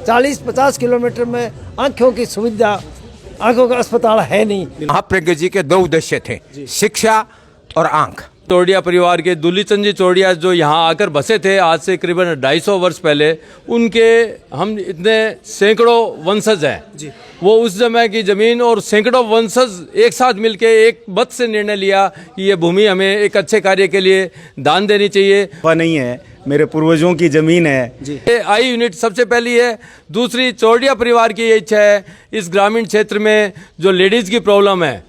40-50 kilometre में आँखों की सुविधा, आँखों का अस्पताल है नहीं। महाप्रज्ञ जी के दो उद्देश्य थे, शिक्षा और आंख। चौड़िया परिवार के दुलीचंद जी चौड़िया जो यहाँ आकर बसे थे आज से करीबन 250 वर्ष पहले, उनके हम इतने सैकड़ों वंशज हैं। वो उस समय की ज़मीन और सैकड़ों वंशज एक साथ मिलके एक मत से निर्णय लिया कि ये भूमि हमें एक अच्छे कार्य के लिए दान देनी चाहिए। वह नहीं है, मेरे पूर्वजों की ज़मीन है। ये आई यूनिट सबसे पहली है। दूसरी, चौड़िया परिवार की ये इच्छा है इस ग्रामीण क्षेत्र में जो लेडीज़ की प्रॉब्लम है,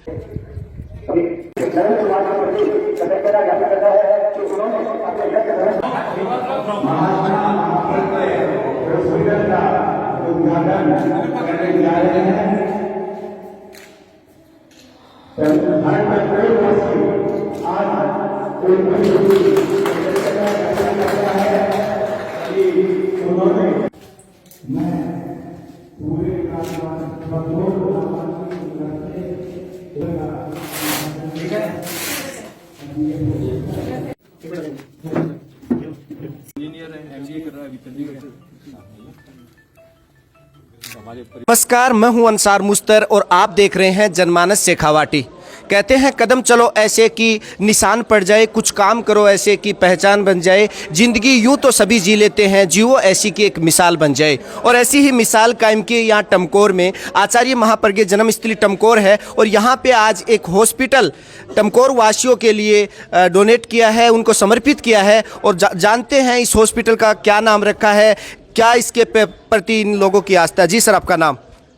नमस्कार, मैं हूं अंसार मुस्तर और आप देख रहे हैं जनमानस शेखावाटी। कहते हैं कदम चलो ऐसे कि निशान पड़ जाए, कुछ काम करो ऐसे कि पहचान बन जाए। जिंदगी यूं तो सभी जी लेते हैं, जियो ऐसी की एक मिसाल बन जाए। और ऐसी ही मिसाल कायम की यहाँ टमकोर में। आचार्य महाप्रज्ञ जन्मस्थली टमकोर है और यहाँ पे आज एक हॉस्पिटल टमकोर वासियों के लिए डोनेट किया है, उनको समर्पित किया है। और जानते हैं इस हॉस्पिटल का क्या नाम रखा है, क्या इसके प्रति इन लोगों की आस्था। जी सर, आपका नाम?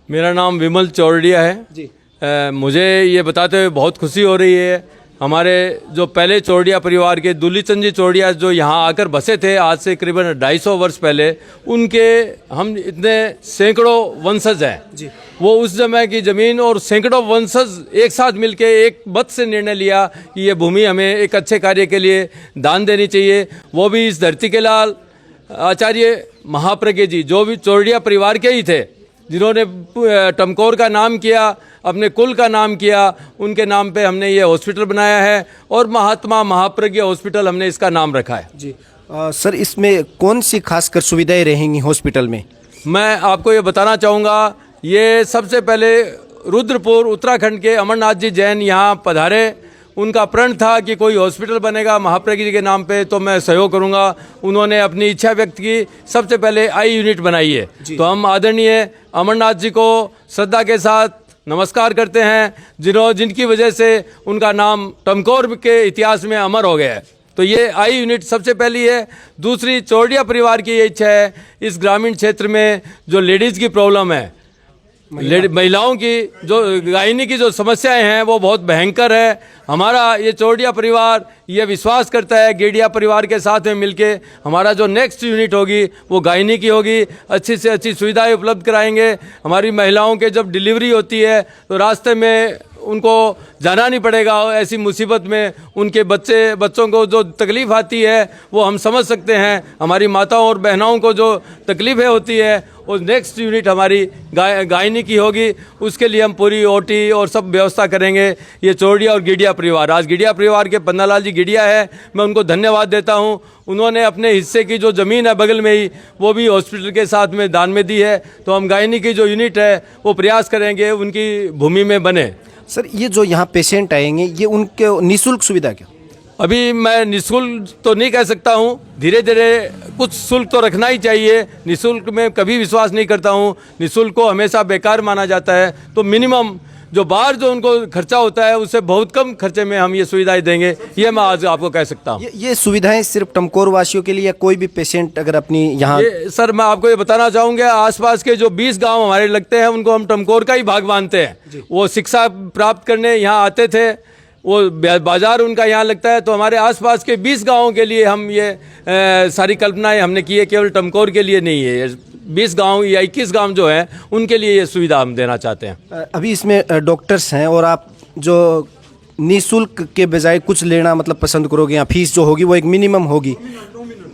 मेरा नाम विमल चौड़िया है जी। मुझे ये बताते हुए बहुत खुशी हो रही है, हमारे जो पहले चौड़िया परिवार के दुलीचंद जी चौड़िया जो यहाँ आकर बसे थे आज से करीबन 250 वर्ष पहले, उनके हम इतने सैकड़ों वंशज हैं जी। वो उस समय की ज़मीन और सैकड़ों वंशज एक साथ मिलके एक मत से निर्णय लिया कि ये भूमि हमें एक अच्छे कार्य के लिए दान देनी चाहिए। वो भी इस धरती के लाल आचार्य महाप्रज्ञ जी जो भी चौड़िया परिवार के ही थे, जिन्होंने टमकोर का नाम किया, अपने कुल का नाम किया, उनके नाम पे हमने ये हॉस्पिटल बनाया है और महात्मा महाप्रज्ञ हॉस्पिटल हमने इसका नाम रखा है जी। सर, इसमें कौन सी खासकर सुविधाएं रहेंगी हॉस्पिटल में? मैं आपको ये बताना चाहूँगा, ये सबसे पहले रुद्रपुर उत्तराखंड के अमरनाथ जी जैन यहाँ पधारे। उनका प्रण था कि कोई हॉस्पिटल बनेगा महाप्रज्ञ जी के नाम पे तो मैं सहयोग करूंगा। उन्होंने अपनी इच्छा व्यक्त की, सबसे पहले आई यूनिट बनाई है। तो हम आदरणीय अमरनाथ जी को श्रद्धा के साथ नमस्कार करते हैं, जिनकी वजह से उनका नाम टमकोर के इतिहास में अमर हो गया है। तो ये आई यूनिट सबसे पहली है। दूसरी, चौड़िया परिवार की ये इच्छा है इस ग्रामीण क्षेत्र में जो लेडीज़ की प्रॉब्लम है, महिलाओं की जो गायनी की जो समस्याएं हैं वो बहुत भयंकर है। हमारा ये चौड़िया परिवार ये विश्वास करता है गेडिया परिवार के साथ में मिलके हमारा जो नेक्स्ट यूनिट होगी वो गायनी की होगी। अच्छी से अच्छी सुविधाएं उपलब्ध कराएंगे। हमारी महिलाओं के जब डिलीवरी होती है तो रास्ते में उनको जाना नहीं पड़ेगा। ऐसी मुसीबत में उनके बच्चों को जो तकलीफ़ आती है वो हम समझ सकते हैं। हमारी माताओं और बहनों को जो तकलीफ़ें होती है वो नेक्स्ट यूनिट हमारी गायनी की होगी। उसके लिए हम पूरी ओटी और सब व्यवस्था करेंगे। ये चौड़िया और गिडिया परिवार, आज गिडिया परिवार के पन्नालाल जी गिडिया है, मैं उनको धन्यवाद देता हूँ। उन्होंने अपने हिस्से की जो ज़मीन है बगल में ही वो भी हॉस्पिटल के साथ में दान में दी है। तो हम गायनी की जो यूनिट है वो प्रयास करेंगे उनकी भूमि में बने। सर, ये जो यहाँ पेशेंट आएंगे ये उनके निःशुल्क सुविधा क्या? अभी मैं निःशुल्क तो नहीं कह सकता हूँ, धीरे धीरे कुछ शुल्क तो रखना ही चाहिए। निःशुल्क में कभी विश्वास नहीं करता हूँ, निःशुल्क को हमेशा बेकार माना जाता है। तो मिनिमम जो बाहर जो उनको खर्चा होता है उससे बहुत कम खर्चे में हम ये सुविधाएं देंगे, ये मैं आज आपको कह सकता हूँ। ये सुविधाएं सिर्फ टमकोर वासियों के लिए या कोई भी पेशेंट अगर अपनी यहाँ? सर, मैं आपको ये बताना चाहूँगा, आसपास के जो 20 गांव हमारे लगते हैं उनको हम टमकोर का ही भाग मानते हैं। वो शिक्षा प्राप्त करने यहाँ आते थे, वो बाजार उनका यहाँ लगता है। तो हमारे आसपास के 20 गाँवों के लिए हम ये सारी कल्पनाएँ हमने की है, केवल टमकोर के लिए नहीं है। 20 गांव या 21 गांव जो हैं उनके लिए ये सुविधा हम देना चाहते हैं। अभी इसमें डॉक्टर्स हैं और आप जो निःशुल्क के बजाय कुछ लेना मतलब पसंद करोगे, या फीस जो होगी वो एक मिनिमम होगी?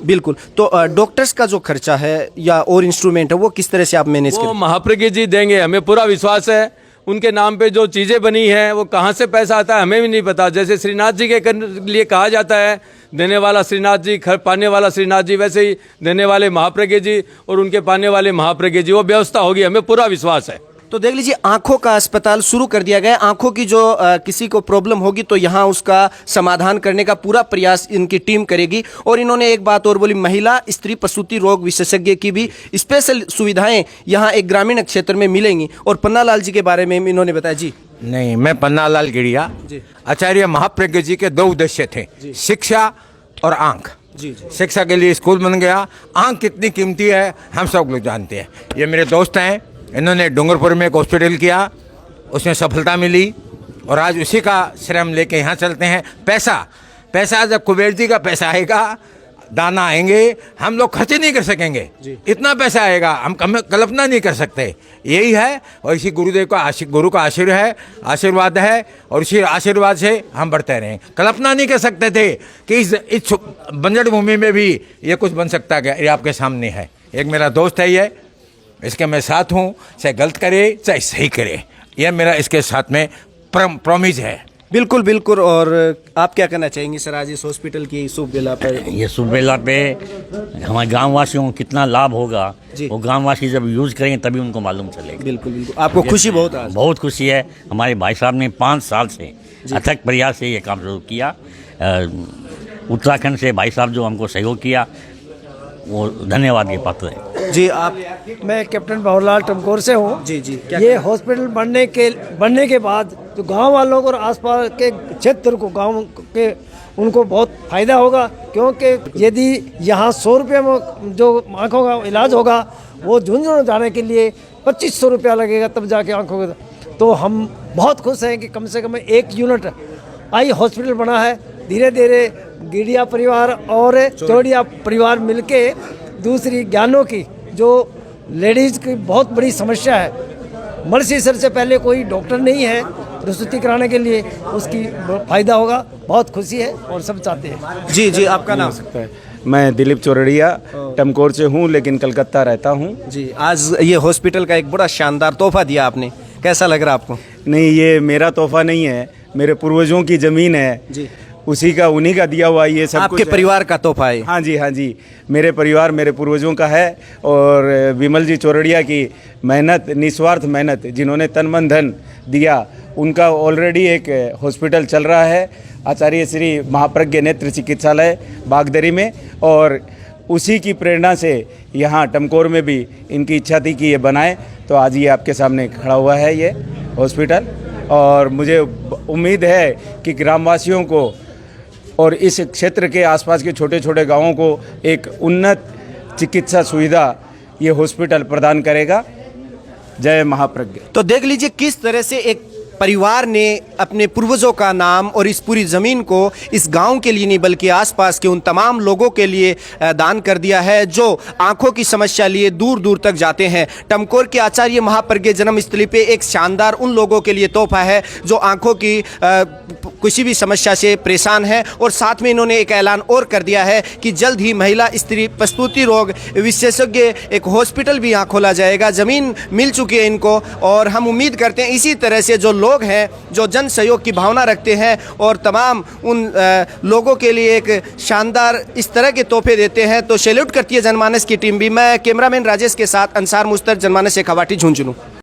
बिल्कुल। तो डॉक्टर्स का जो खर्चा है या और इंस्ट्रूमेंट है वो किस तरह से आप मैनेज करें? वो महाप्रज्ञ जी देंगे, हमें पूरा विश्वास है। उनके नाम पे जो चीज़ें बनी हैं वो कहाँ से पैसा आता है हमें भी नहीं पता। जैसे श्रीनाथ जी के लिए कहा जाता है देने वाला श्रीनाथ जी, पाने वाला श्रीनाथ जी, वैसे ही देने वाले महाप्रज्ञ जी और उनके पाने वाले महाप्रज्ञ जी, वो व्यवस्था होगी, हमें पूरा विश्वास है। तो देख लीजिए, आंखों का अस्पताल शुरू कर दिया गया है। आंखों की जो किसी को प्रॉब्लम होगी तो यहाँ उसका समाधान करने का पूरा प्रयास इनकी टीम करेगी। और इन्होंने एक बात और बोली, महिला स्त्री प्रसूति रोग विशेषज्ञ की भी स्पेशल सुविधाएं यहाँ एक ग्रामीण क्षेत्र में मिलेंगी। और पन्नालाल जी के बारे में इन्होंने बताया। जी नहीं, मैं पन्नालाल गिरिया, आचार्य महाप्रज्ञ जी के 2 उद्देश्य थे, शिक्षा और आंख। जी शिक्षा के लिए स्कूल बन गया, आंख कितनी कीमती है हम सब लोग जानते हैं। ये मेरे दोस्त हैं, इन्होंने डूंगरपुर में एक हॉस्पिटल किया, उसमें सफलता मिली और आज उसी का श्रम हम लेके यहाँ चलते हैं। पैसा जब कुबेर जी का पैसा आएगा, दाना आएंगे, हम लोग खर्च नहीं कर सकेंगे, इतना पैसा आएगा हम कल्पना नहीं कर सकते। यही है, और इसी गुरुदेव का गुरु का आशीर्वाद है और इसी आशीर्वाद से हम बढ़ते रहें। कल्पना नहीं कर सकते थे कि इस बंजर भूमि में भी ये कुछ बन सकता है। ये आपके सामने है, एक मेरा दोस्त है, ये इसके मैं साथ हूँ, चाहे गलत करे चाहे सही करे, यह मेरा इसके साथ में प्रॉमिस है। बिल्कुल बिल्कुल। और आप क्या कहना चाहेंगे सर आज इस हॉस्पिटल की शुभ बेला पर? ये शुभ बेला पे हमारे गाँव वासियों को कितना लाभ होगा, वो गाँव वासी जब यूज़ करेंगे तभी उनको मालूम चलेगा। बिल्कुल बिल्कुल। आपको खुशी बहुत है? बहुत खुशी है। हमारे भाई साहब ने 5 साल से अथक प्रयास से ये काम शुरू किया। उत्तराखंड से भाई साहब जो हमको सहयोग किया, वो धन्यवाद के पात्र है। जी आप? मैं कैप्टन बाबूलाल टमकोर से हूँ। जी जी। ये हॉस्पिटल बनने के बाद जो गांव वालों को और आसपास के क्षेत्र को, गांव के, उनको बहुत फायदा होगा। क्योंकि यदि यहाँ 100 रुपये में जो आँखों का इलाज होगा, वो झुंझुनू जाने के लिए 2500 रुपया लगेगा, तब जाके आँखों का। तो हम बहुत खुश हैं कि कम से कम 1 यूनिट आई हॉस्पिटल बना है। धीरे धीरे गिरिया परिवार और चौड़िया परिवार मिलके दूसरी ज्ञानों की जो लेडीज़ की बहुत बड़ी समस्या है, मर्सी सर से पहले कोई डॉक्टर नहीं है प्रसूति कराने के लिए, उसकी फायदा होगा। बहुत खुशी है और सब चाहते हैं। जी जी। आपका नाम? मैं दिलीप चौरड़िया टमकोर से हूँ, लेकिन कलकत्ता रहता हूँ। जी। आज ये हॉस्पिटल का एक बड़ा शानदार तोहफा दिया आपने, कैसा लग रहा आपको? नहीं, ये मेरा तोहफा नहीं है, मेरे पूर्वजों की ज़मीन है जी, उन्हीं का दिया हुआ ये सब आपके परिवार का तोहफा है? हाँ जी, मेरे परिवार, मेरे पूर्वजों का है। और विमल जी चौरड़िया की मेहनत, निस्वार्थ मेहनत, जिन्होंने तन मन धन दिया, उनका ऑलरेडी एक हॉस्पिटल चल रहा है, आचार्य श्री महाप्रज्ञ नेत्र चिकित्सालय बागदरी में। और उसी की प्रेरणा से यहाँ टमकोर में भी इनकी इच्छा थी कि ये बनाए, तो आज ये आपके सामने खड़ा हुआ है ये हॉस्पिटल। और मुझे उम्मीद है कि ग्रामवासियों को और इस क्षेत्र के आसपास के छोटे छोटे गांवों को एक उन्नत चिकित्सा सुविधा ये हॉस्पिटल प्रदान करेगा। जय महाप्रज्ञ। तो देख लीजिए किस तरह से एक परिवार ने अपने पूर्वजों का नाम और इस पूरी ज़मीन को इस गांव के लिए नहीं बल्कि आसपास के उन तमाम लोगों के लिए दान कर दिया है जो आंखों की समस्या लिए दूर दूर तक जाते हैं। टमकोर के आचार्य महाप्रज्ञ जन्मस्थली पे एक शानदार उन लोगों के लिए तोहफा है जो आंखों की किसी भी समस्या से परेशान है। और साथ में इन्होंने एक ऐलान और कर दिया है कि जल्द ही महिला स्त्री प्रसूति रोग विशेषज्ञ एक हॉस्पिटल भी यहाँ खोला जाएगा। ज़मीन मिल चुकी है इनको और हम उम्मीद करते हैं इसी तरह से जो लोग हैं जो जन सहयोग की भावना रखते हैं और तमाम उन लोगों के लिए एक शानदार इस तरह के तोहफे देते हैं। तो सैल्यूट करती है जनमानस की टीम भी। मैं कैमरामैन राजेश के साथ अंसार मुस्तर, जनमानस शेखावाटी, झुंझुनू।